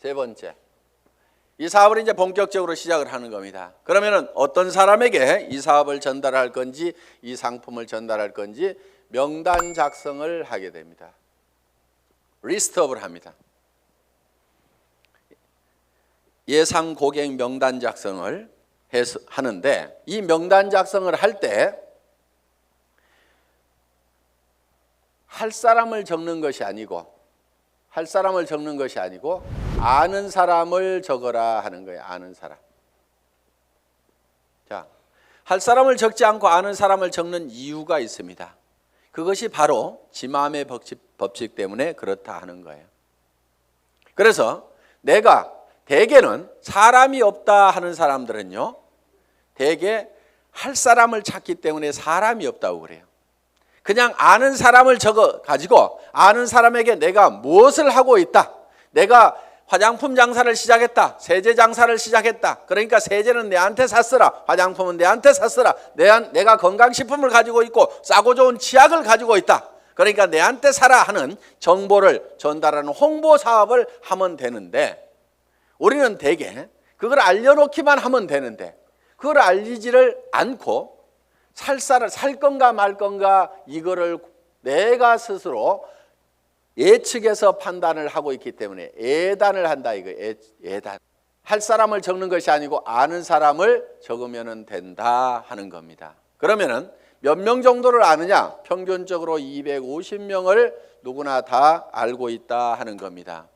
세 번째, 이 사업을 이제 본격적으로 시작을 하는 겁니다. 그러면은 어떤 사람에게 이 사업을 전달할 건지, 이 상품을 전달할 건지 명단 작성을 하게 됩니다. 리스트업을 합니다. 예상 고객 명단 작성을 하는데, 이 명단 작성을 할 때 할 사람을 적는 것이 아니고 아는 사람을 적어라 하는 거예요. 아는 사람. 자, 할 사람을 적지 않고 아는 사람을 적는 이유가 있습니다. 그것이 바로 지마음의 법칙 때문에 그렇다 하는 거예요. 그래서 내가 대개는 사람이 없다 하는 사람들은요, 대개 할 사람을 찾기 때문에 사람이 없다고 그래요. 그냥 아는 사람을 적어 가지고 아는 사람에게 내가 무엇을 하고 있다, 내가 화장품 장사를 시작했다, 세제 장사를 시작했다, 그러니까 세제는 내한테 샀으라, 화장품은 내한테 샀으라, 내가 건강식품을 가지고 있고 싸고 좋은 치약을 가지고 있다, 그러니까 내한테 사라 하는 정보를 전달하는 홍보 사업을 하면 되는데, 우리는 대개 그걸 알려놓기만 하면 되는데 그걸 알리지를 않고 살 건가 말 건가 이거를 내가 스스로 예측해서 판단을 하고 있기 때문에 예단을 한다 이거예요. 예단. 할 사람을 적는 것이 아니고 아는 사람을 적으면 된다 하는 겁니다. 그러면은 몇 명 정도를 아느냐? 평균적으로 250명을 누구나 다 알고 있다 하는 겁니다.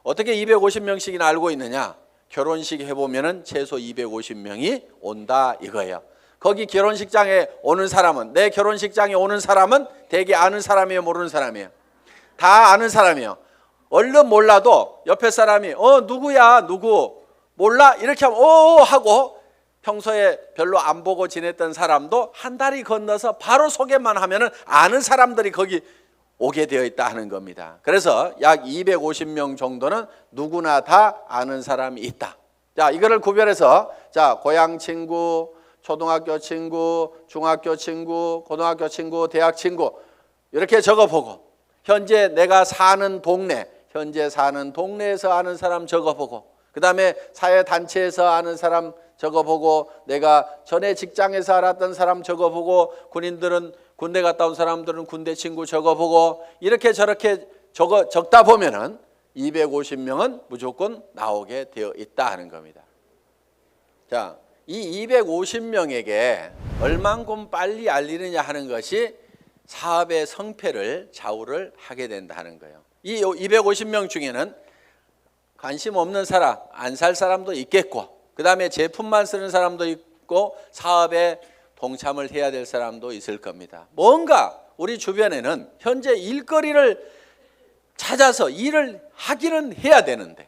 어떻게 250명씩이나 알고 있느냐? 결혼식 해보면은 최소 250명이 온다 이거예요. 거기 결혼식장에 오는 사람은, 내 결혼식장에 오는 사람은 대개 아는 사람이에요, 모르는 사람이에요? 다 아는 사람이에요. 얼른 몰라도 옆에 사람이 누구야, 누구 몰라? 이렇게 하면 하고, 평소에 별로 안 보고 지냈던 사람도 한 다리 건너서 바로 소개만 하면은 아는 사람들이 거기 오게 되어 있다 하는 겁니다. 그래서 약 250명 정도는 누구나 다 아는 사람이 있다. 자, 이거를 구별해서, 자, 고향 친구, 초등학교 친구, 중학교 친구, 고등학교 친구, 대학 친구 이렇게 적어보고, 현재 내가 사는 동네, 현재 사는 동네에서 아는 사람 적어보고, 그 다음에 사회단체에서 아는 사람 적어보고, 내가 전에 직장에서 알았던 사람 적어보고, 군인들은 군대 갔다 온 사람들은 군대 친구 적어보고, 이렇게 저렇게 적다 보면은 250명은 무조건 나오게 되어 있다 하는 겁니다. 자, 이 250명에게 얼만큼 빨리 알리느냐 하는 것이 사업의 성패를 좌우를 하게 된다 하는 거예요. 이 250명 중에는 관심 없는 사람, 안 살 사람도 있겠고, 그 다음에 제품만 쓰는 사람도 있고, 사업에 동참을 해야 될 사람도 있을 겁니다. 뭔가 우리 주변에는 현재 일거리를 찾아서 일을 하기는 해야 되는데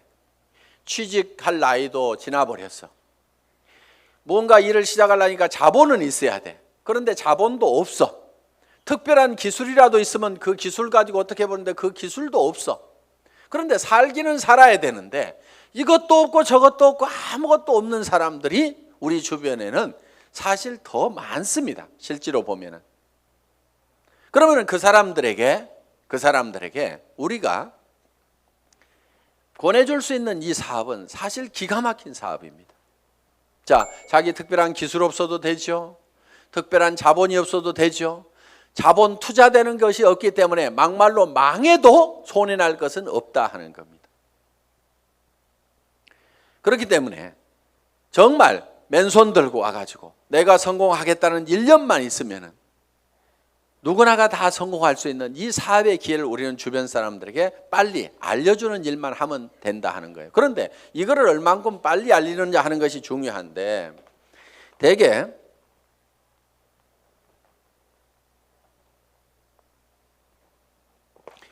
취직할 나이도 지나버렸어. 뭔가 일을 시작하려니까 자본은 있어야 돼. 그런데 자본도 없어. 특별한 기술이라도 있으면 그 기술 가지고 어떻게 보는데 그 기술도 없어. 그런데 살기는 살아야 되는데 이것도 없고 저것도 없고 아무것도 없는 사람들이 우리 주변에는 사실 더 많습니다. 실제로 보면은. 그러면 그 사람들에게 우리가 권해줄 수 있는 이 사업은 사실 기가 막힌 사업입니다. 자, 자기 특별한 기술 없어도 되죠. 특별한 자본이 없어도 되죠. 자본 투자되는 것이 없기 때문에 막말로 망해도 손해날 것은 없다 하는 겁니다. 그렇기 때문에 정말 맨손 들고 와가지고 내가 성공하겠다는 1년만 있으면은 누구나가 다 성공할 수 있는 이 사업의 기회를 우리는 주변 사람들에게 빨리 알려주는 일만 하면 된다 하는 거예요. 그런데 이거를 얼만큼 빨리 알리느냐 하는 것이 중요한데, 대개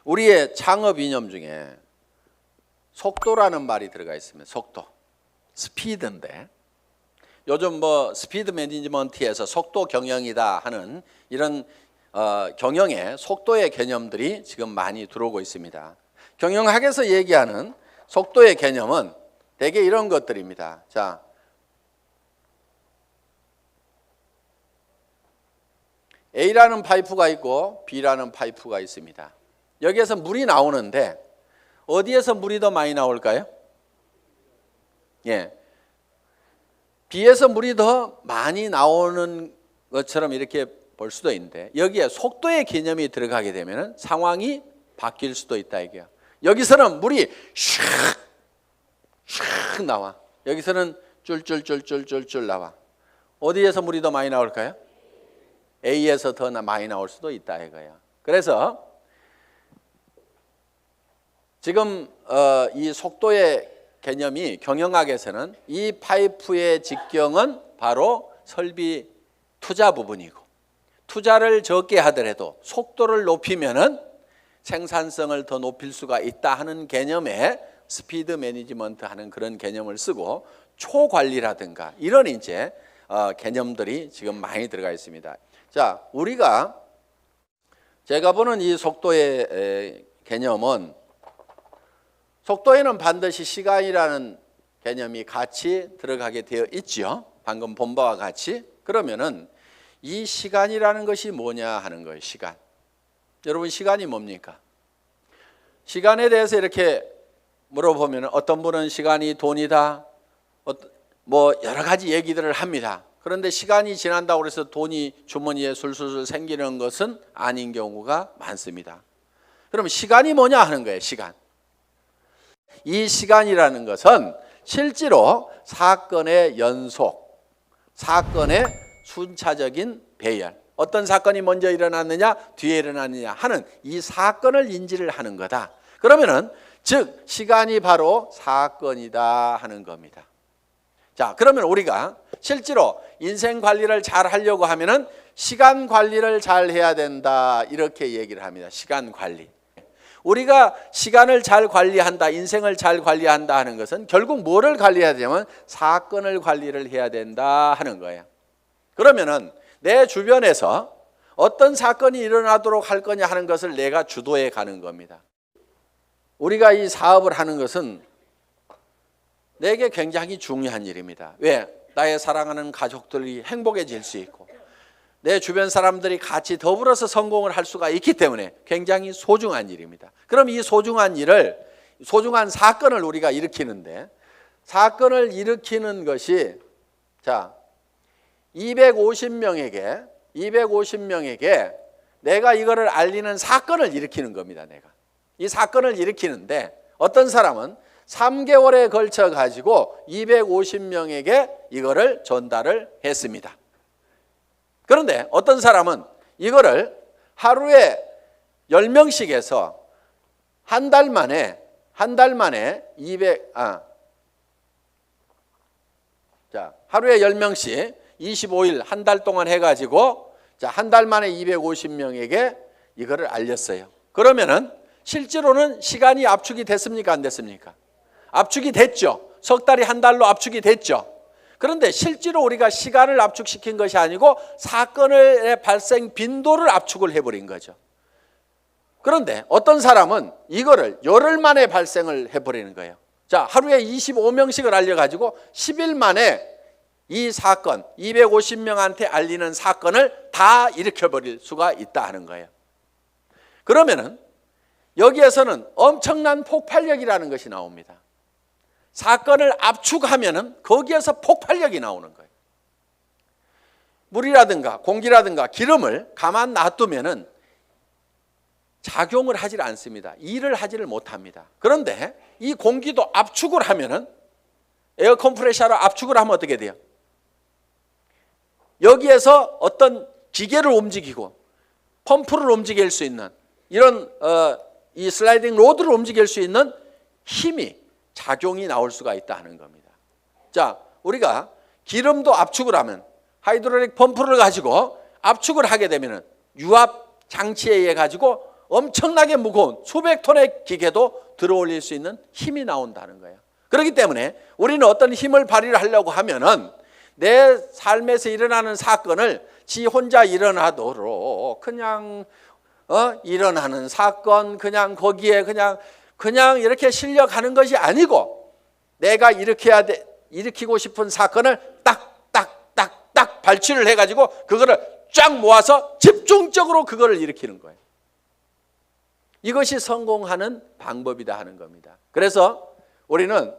우리의 창업 이념 중에 속도라는 말이 들어가 있습니다. 속도, 스피드인데 요즘 스피드 매니지먼트에서 속도 경영이다 하는 이런 경영의 속도의 개념들이 지금 많이 들어오고 있습니다. 경영학에서 얘기하는 속도의 개념은 대개 이런 것들입니다. 자, A라는 파이프가 있고 B라는 파이프가 있습니다. 여기에서 물이 나오는데 어디에서 물이 더 많이 나올까요? 예. 비에서 물이 더 많이 나오는 것처럼 이렇게 볼 수도 있는데 여기에 속도의 개념이 들어가게 되면 상황이 바뀔 수도 있다 이게요. 여기서는 물이 슉 나와. 여기서는 쫄쫄쫄쫄쫄쫄 나와. 어디에서 물이 더 많이 나올까요? A에서 더 많이 나올 수도 있다 이거예요. 그래서 지금 이 속도의 개념이 경영학에서는 이 파이프의 직경은 바로 설비 투자 부분이고 투자를 적게 하더라도 속도를 높이면은 생산성을 더 높일 수가 있다 하는 개념에 스피드 매니지먼트 하는 그런 개념을 쓰고 초관리라든가 이런 이제 개념들이 지금 많이 들어가 있습니다. 자, 제가 보는 이 속도의 개념은 속도에는 반드시 시간이라는 개념이 같이 들어가게 되어 있죠. 방금 본 바와 같이. 그러면은 이 시간이라는 것이 뭐냐 하는 거예요. 시간. 여러분 시간이 뭡니까? 시간에 대해서 이렇게 물어보면 어떤 분은 시간이 돈이다. 뭐 여러 가지 얘기들을 합니다. 그런데 시간이 지난다고 해서 돈이 주머니에 술술 생기는 것은 아닌 경우가 많습니다. 그럼 시간이 뭐냐 하는 거예요. 시간. 이 시간이라는 것은 실제로 사건의 연속, 사건의 순차적인 배열, 어떤 사건이 먼저 일어났느냐 뒤에 일어났느냐 하는 이 사건을 인지를 하는 거다. 그러면은 즉 시간이 바로 사건이다 하는 겁니다. 자, 그러면 우리가 실제로 인생 관리를 잘 하려고 하면은 시간 관리를 잘 해야 된다 이렇게 얘기를 합니다. 시간 관리. 우리가 시간을 잘 관리한다, 인생을 잘 관리한다 하는 것은 결국 뭐를 관리해야 되냐면 사건을 관리를 해야 된다 하는 거예요. 그러면은 내 주변에서 어떤 사건이 일어나도록 할 거냐 하는 것을 내가 주도해 가는 겁니다. 우리가 이 사업을 하는 것은 내게 굉장히 중요한 일입니다. 왜? 나의 사랑하는 가족들이 행복해질 수 있고 내 주변 사람들이 같이 더불어서 성공을 할 수가 있기 때문에 굉장히 소중한 일입니다. 그럼 이 소중한 사건을 우리가 일으키는데 사건을 일으키는 것이 자 250명에게 내가 이거를 알리는 사건을 일으키는 겁니다. 내가 이 사건을 일으키는데 어떤 사람은 3개월에 걸쳐 가지고 250명에게 이거를 전달을 했습니다. 그런데 어떤 사람은 이거를 하루에 10명씩 해서 한 달 만에 하루에 10명씩 25일 한 달 동안 해가지고 한 달 만에 250명에게 이거를 알렸어요. 그러면은 실제로는 시간이 압축이 됐습니까? 안 됐습니까? 압축이 됐죠. 석 달이 한 달로 압축이 됐죠. 그런데 실제로 우리가 시간을 압축시킨 것이 아니고 사건의 발생 빈도를 압축을 해버린 거죠. 그런데 어떤 사람은 이거를 열흘 만에 발생을 해버리는 거예요. 자, 하루에 25명씩을 알려가지고 10일 만에 이 사건, 250명한테 알리는 사건을 다 일으켜버릴 수가 있다 하는 거예요. 그러면은 여기에서는 엄청난 폭발력이라는 것이 나옵니다. 사건을 압축하면은 거기에서 폭발력이 나오는 거예요. 물이라든가 공기라든가 기름을 가만 놔두면은 작용을 하질 않습니다. 일을 하지를 못합니다. 그런데 이 공기도 압축을 하면은 에어 컴프레셔로 압축을 하면 어떻게 돼요? 여기에서 어떤 기계를 움직이고 펌프를 움직일 수 있는 이런 이 슬라이딩 로드를 움직일 수 있는 힘이 작용이 나올 수가 있다 하는 겁니다. 자, 우리가 기름도 압축을 하면 하이드롤릭 펌프를 가지고 압축을 하게 되면 유압 장치에 의해 가지고 엄청나게 무거운 수백 톤의 기계도 들어올릴 수 있는 힘이 나온다는 거예요. 그렇기 때문에 우리는 어떤 힘을 발휘를 하려고 하면은 내 삶에서 일어나는 사건을 지 혼자 일어나도록 그냥 일어나는 사건 그냥 거기에 그냥 이렇게 실려가는 것이 아니고 내가 일으키고 싶은 사건을 딱 발치를 해가지고 그거를 쫙 모아서 집중적으로 그거를 일으키는 거예요. 이것이 성공하는 방법이다 하는 겁니다. 그래서 우리는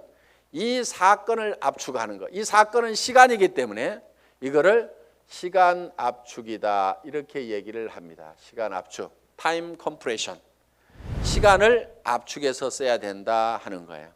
이 사건을 압축하는 것. 이 사건은 시간이기 때문에 이거를 시간 압축이다 이렇게 얘기를 합니다. 시간 압축, 타임 컴프레션. 시간을 압축해서 써야 된다 하는 거예요.